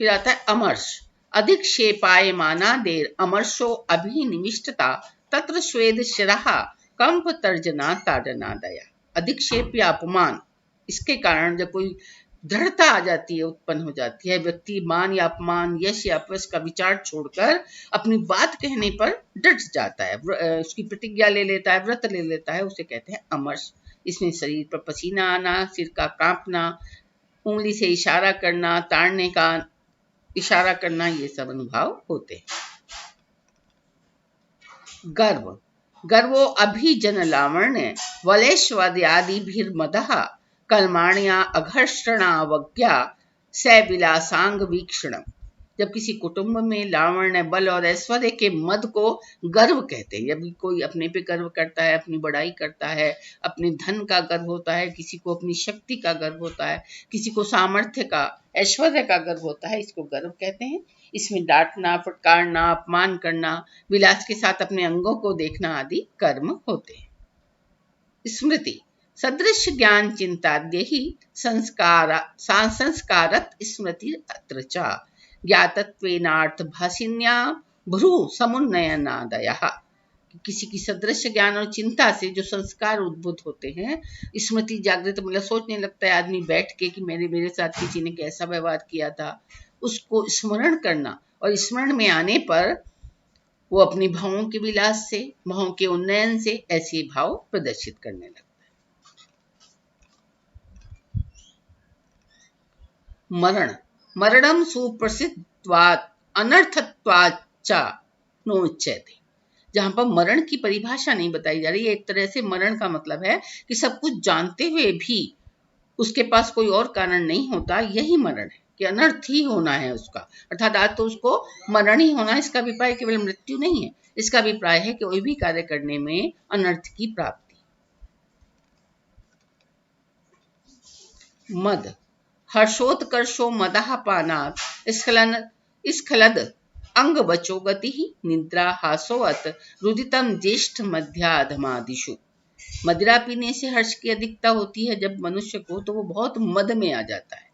फिर आता है अमर्ष, अधिक्षेपायमानादेर अमर्षो अभिनिविष्टता तत्र स्वेद शिरः कंप तर्जना ताड़नादया। अधिक्षेप या अपमान, इसके कारण जब कोई दृढ़ता आ जाती है, उत्पन्न हो जाती है, व्यक्ति मान या अपमान, यश या अपयश का विचार छोड़कर अपनी बात कहने पर डट जाता है, उसकी प्रतिज्ञा ले लेता है, व्रत ले लेता है, उसे कहते हैं अमर्ष। इसमें शरीर पर पसीना आना, सिर का कांपना, उंगली से इशारा करना, ताड़ने का इशारा करना, ये सब अनुभव होते हैं। गर्व, गर्वो अभिजन लावण्य वलेश्वद्यादिभिर्मदः कल्माण्या अघर्षणावज्ञा सविलासांग वीक्षणम। जब किसी कुटुंब में लावण्य, बल और ऐश्वर्य के मद को गर्व कहते हैं। जब कोई अपने पे गर्व करता है, अपनी बड़ाई करता है, अपने धन का गर्व होता है, किसी को अपनी शक्ति का गर्व होता है, किसी को सामर्थ्य का, ऐश्वर्य का गर्व होता है, इसको गर्व कहते हैं। इसमें डांटना, फटकारना, अपमान करना, विलास के साथ अपने अंगों को देखना आदि कर्म होते हैं। स्मृति, सदृश ज्ञान चिंताद्य ही संस्कारत स्मृति अत्र च ज्ञातत्वेनार्थ भाषिन्या भ्रू समुन्नयनादयः। किसी की सदृश ज्ञान और चिंता से जो संस्कार उद्भूत होते हैं, स्मृति जागृत, मतलब सोचने लगता है आदमी बैठ के कि मेरे साथ किसी ने कैसा व्यवहार किया था, उसको स्मरण करना, और स्मरण में आने पर वो अपनी भावों के विलास से, भावों के उन्नयन से ऐसे भाव प्रदर्शित करने लगता है। मरण, मरणम सुप्रसिद्धत्वात् अनर्थत्वात् च नोच्यते। जहां पर मरण की परिभाषा नहीं बताई जा रही है, एक तरह से मरण का मतलब है कि सब कुछ जानते हुए भी उसके पास कोई और कारण नहीं होता, यही मरण है, कि अनर्थ ही होना है उसका। अर्थात आज तो उसको मरण ही होना, इसका अभिप्राय केवल मृत्यु नहीं है, इसका अभिप्राय है कि कोई भी कार्य करने में अनर्थ की प्राप्ति। मद, हर्षोत्कर्षो मदः पानात् स्खलद अंग बचो गति निद्रा हासोअत रुदितम ज्येष्ठ मध्याधमादिषु। मदिरा पीने से हर्ष की अधिकता होती है जब मनुष्य को, तो वो बहुत मद में आ जाता है।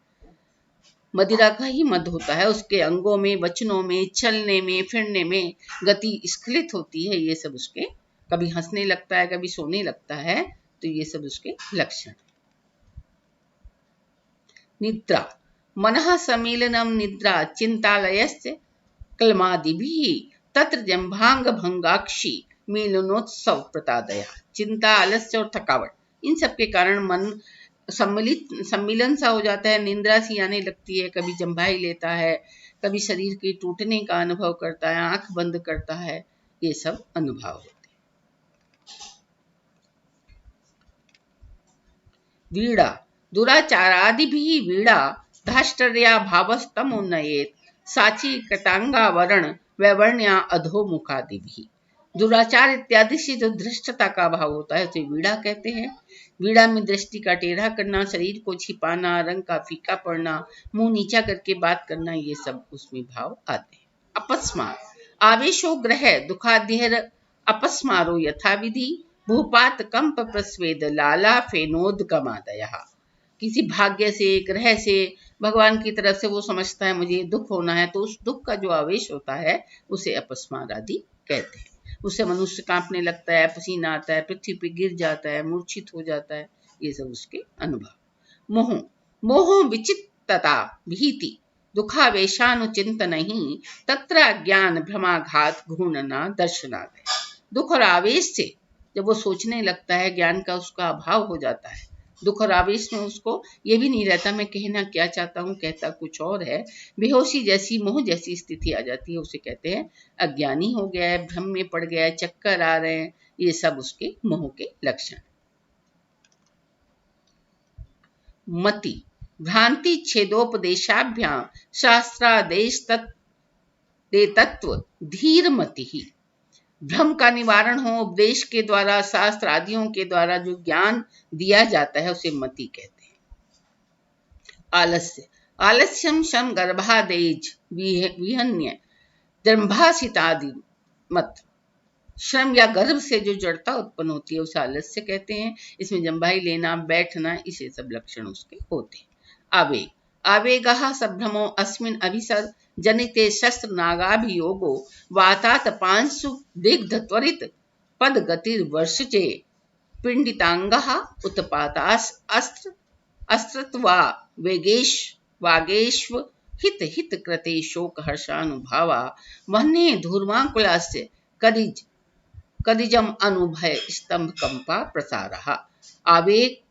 मदिरा का ही मद होता है, उसके अंगों में, वचनों में, चलने में, फिरने में गति स्खलित होती है। ये सब उसके, कभी हंसने लगता है, कभी सोने लगता है, तो ये सब उसके लक्षण। निद्रा, मनः सम्मीलनम निद्रा चिंतालयस्य कलमादिभिः तत्र जंभांग भंगाक्षी मीलनोत्सव प्रतादया। चिंता, आलस्य और थकावट, इन सब के कारण मन सम्मिलन सा हो जाता है, निंद्रा सी आने लगती है, कभी जंभाई लेता है, कभी शरीर के टूटने का अनुभव करता है, आंख बंद करता है, ये सब अनुभव होते हैं। वीड़ा, दुराचारादिभिः वीड़ा धाष्टर्या भावस्तमुन्नयेत् साची कटांगावरण वैवर्ण्या अधोमुखादिभिः। दुराचार इत्यादि से जो धृष्टता का भाव होता है, उसे वीड़ा कहते हैं। वीड़ा में दृष्टि का टेढ़ा करना, शरीर को छिपाना, रंग का फीका पड़ना, मुंह नीचा करके बात करना, ये सब उसमें भाव आते हैं। अपस्मार, आवेशो ग्रह दुखाद्येर अपस्मारो यथाविधि भूपात कंप प्रस्वेद लाला फेनोदगमादयः। किसी भाग्य से, ग्रह से, भगवान की तरफ से वो समझता है मुझे दुख होना है, तो उस दुख का जो आवेश होता है उसे अपस्मार आदि कहते हैं। उससे मनुष्य कांपने लगता है, पसीना आता है, पृथ्वी पे गिर जाता है, मूर्छित हो जाता है, ये सब उसके अनुभव। मोह, मोह विचित्तता भीति दुखावेशानुचिंतनहि तत्र अज्ञान भ्रमाघात घूर्णना दर्शनादय। दुख और आवेश से जब वो सोचने लगता है, ज्ञान का उसका अभाव हो जाता है। दुख और आवेश में उसको ये भी नहीं रहता मैं कहना क्या चाहता हूँ, कहता कुछ और है। बेहोशी जैसी, मोह जैसी स्थिति आ जाती है, उसे कहते हैं अज्ञानी हो गया है, भ्रम में पड़ गया है, चक्कर आ रहे हैं, ये सब उसके मोह के लक्षण। मति, भ्रांति छेदोपदेशाभ्याम शास्त्रादेश तत्व धीर मति ही। भ्रम का निवारण हो, उपदेश के द्वारा, शास्त्र आदियों के द्वारा जो ज्ञान दिया जाता है उसे मति कहते हैं। आलस्य, आलस्यम शम गर्भादेज विहन्य जंभासितादि मत। श्रम या गर्भ से जो जड़ता उत्पन्न होती है उसे आलस्य कहते हैं। इसमें जंभाई लेना, बैठना, इसे सब लक्षण उसके होते हैं। आवेग, आवेगः संभ्रमो अस्मिन् अभिसर जनिते शस्त्र नागाभियोगो वातात् पांशु दिग्ध त्वरित पद गतिर्वर्षजे पिंडितांगः उत्पातास अस्त्र अस्त्रत्वा वेगेश वागेश्व हित हित कृते शोक हर्षानुभावा वह्ने धूर्माकुलास्य कदिज कदिजम अनुभय स्तंभ कंपा प्रसारः। आवेग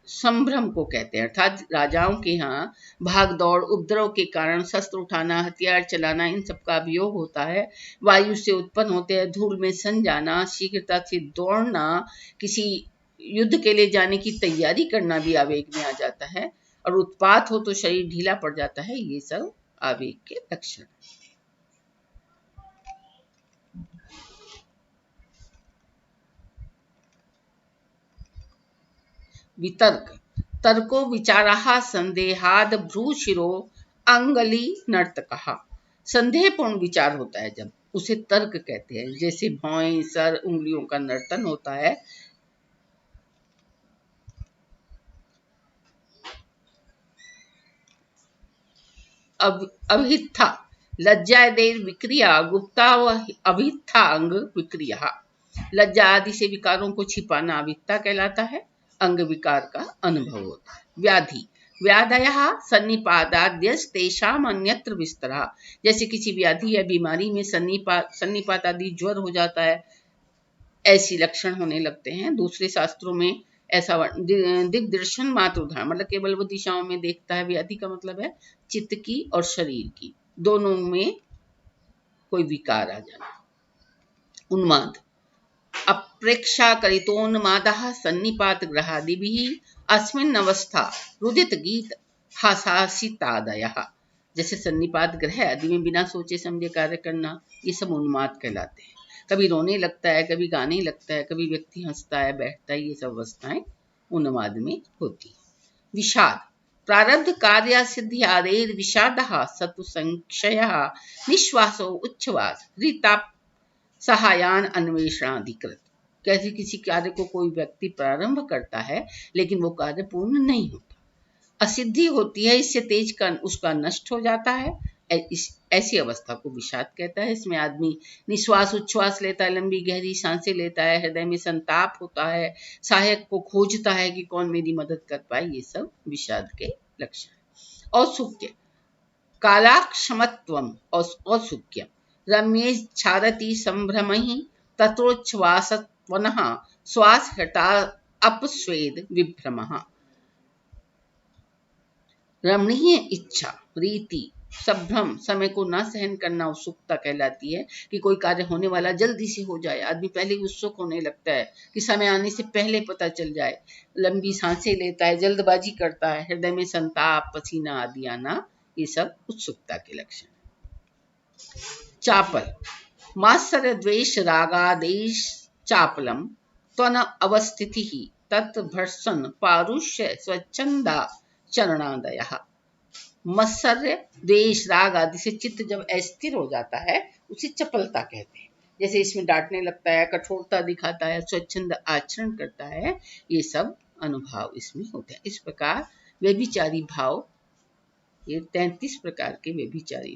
संभ्रम को कहते हैं, अर्थात राजाओं के यहाँ भाग दौड़ उपद्रव के कारण शस्त्र उठाना, हथियार चलाना, इन सब का अभियोग होता है। वायु से उत्पन्न होते हैं, धूल में सन जाना, शीघ्रता से दौड़ना, किसी युद्ध के लिए जाने की तैयारी करना भी आवेग में आ जाता है, और उत्पात हो तो शरीर ढीला पड़ जाता है। ये सब आवेग के लक्षण। वितर्क तर्को विचारः संदेहाद भ्रूशिरो अंगली नर्तकः। संदेहपूर्ण विचार होता है जब, उसे तर्क कहते हैं। जैसे भौएं, सर, उंगलियों का नर्तन होता है। अभित्था लज्जादेर विक्रिया गुप्ता व अभित्था अंग विक्रिया। लज्जा आदि से विकारों को छिपाना अभित्था कहलाता है। अंग विकार का अनुभव होता है। व्याधि व्याधयः सन्निपाताद्यस्तेषाम् अन्यत्र विस्तरः। जैसे किसी व्याधि या बीमारी में सन्निपात आदि ज्वर हो जाता है, ऐसी लक्षण होने लगते हैं। दूसरे शास्त्रों में ऐसा दिग्दर्शन मात्र उदाहरण, मतलब केवल वो दिशाओं में देखता है। व्याधि का मतलब है चित्त की और शरीर की दोनों में कोई विकार आ जाना। उन्माद अप्रेक्षा करितोन्मादः सन्निपात ग्रहादिभिः अस्मिन् अवस्था रुदित गीत हासासितादयः। जैसे सन्निपात ग्रह आदि में बिना सोचे समझे कार्य करना, ये सब उन्माद कहलाते हैं। कभी रोने लगता है, कभी गाने लगता है, कभी व्यक्ति हंसता है, बैठता है, ये सब अवस्थाएं उन्माद में होती है। विषाद प्रारब्ध कार्य सिद्धि आदेर विषादः सतु संक्षयः निश्वासो उच्छ्वास रीताप सहायान अन्वेषणाधिकृत। कैसे किसी कार्य को कोई व्यक्ति प्रारंभ करता है लेकिन वो कार्य पूर्ण नहीं होता, असिद्धि होती है, इससे तेज का उसका नष्ट हो जाता है। ऐसी अवस्था को विषाद कहता है। इसमें आदमी निश्वास उच्छ्वास लेता है, लंबी गहरी सांसें लेता है, हृदय में संताप होता है, सहायक को खोजता है कि कौन मेरी मदद कर पाए। ये सब विषाद के लक्षण। औत्सुक्य कालाक्षमत्वम औत्सुक्यम रम्येच्छादति संभ्रमहि तत्रोच्छ्वासत्वनः श्वास हटा अपस्वेद विभ्रमः। रमणीय इच्छा, रीति, संभ्रम, समय को ना सहन करना उत्सुकता कहलाती है कि कोई कार्य होने वाला जल्दी से हो जाए। आदमी पहले ही उत्सुक होने लगता है कि समय आने से पहले पता चल जाए। लंबी सांसें लेता है, जल्दबाजी करता है, हृदय में संताप, पसीना आदि आना, ये सब उत्सुकता के लक्षण। चापल मात्सर्य द्वेष रागादेश चापलम त्वन अवस्थिति तत्भर्सन पारुष्य स्वच्छंदा चरणादयः। मत्सर्य द्वेष राग आदि से चित्त जब अस्थिर हो जाता है उसे चपलता कहते हैं। जैसे इसमें डांटने लगता है, कठोरता दिखाता है, स्वच्छंद आचरण करता है, ये सब अनुभाव इसमें होते हैं। इस प्रकार व्यभिचारी भाव, ये 33 प्रकार के व्यभिचारी